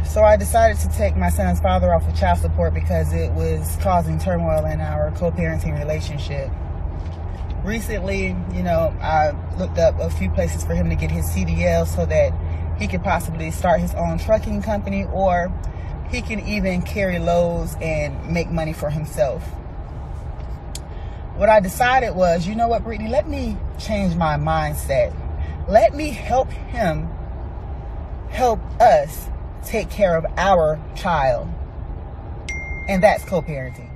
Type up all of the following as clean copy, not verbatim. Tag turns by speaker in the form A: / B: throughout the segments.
A: So I decided to take my son's father off of child support because it was causing turmoil in our co-parenting relationship. Recently, I looked up a few places for him to get his CDL so that he could possibly start his own trucking company, or he can even carry loads and make money for himself. What I decided was, you know what, Brittany, let me change my mindset. Let me help him help us take care of our child. And that's co-parenting.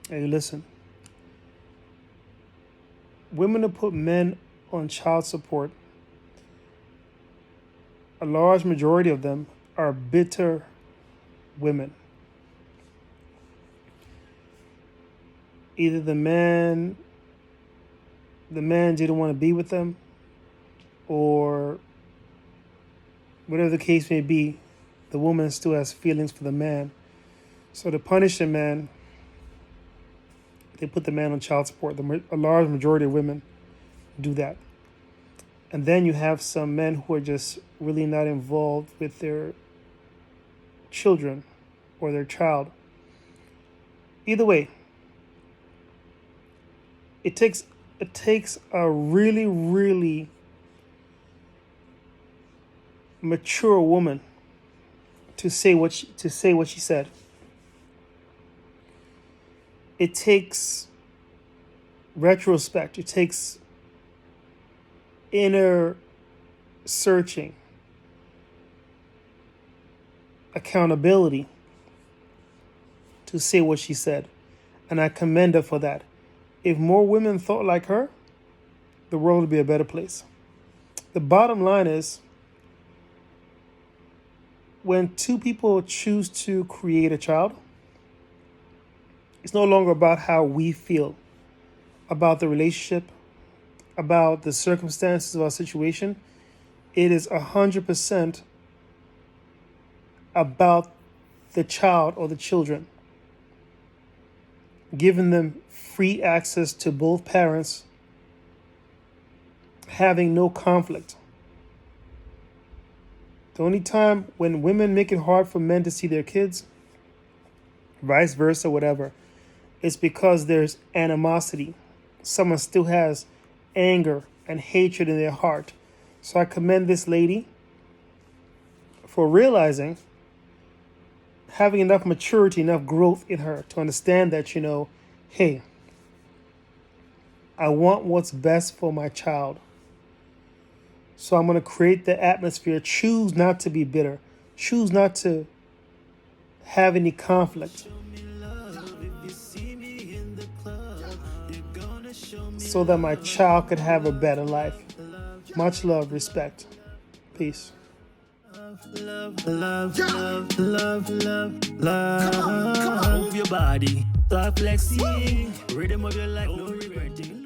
B: Hey, listen. Women who put men on child support, a large majority of them are bitter women. Either the man didn't want to be with them, or whatever the case may be, the woman still has feelings for the man. So to punish the man, they put the man on child support. A large majority of women do that. And then you have some men who are just really not involved with their children or their child. Either way, it takes a really, really mature woman to say what she said. It takes retrospect. It takes inner searching, accountability to say what she said. And I commend her for that. If more women thought like her, the world would be a better place. The bottom line is, when two people choose to create a child, it's no longer about how we feel about the relationship, about the circumstances of our situation. It is 100% about the child or the children, giving them free access to both parents, having no conflict. The only time when women make it hard for men to see their kids, vice versa, whatever, it's because there's animosity. Someone still has anger and hatred in their heart. So I commend this lady for realizing, having enough maturity, enough growth in her to understand that, hey, I want what's best for my child. So I'm going to create the atmosphere. Choose not to be bitter. Choose not to have any conflict, so that my child could have a better life. Much love, respect. Peace.
C: Love, love, love, love, love, love. Move your body, start flexing. Rhythm of your life, no regretting.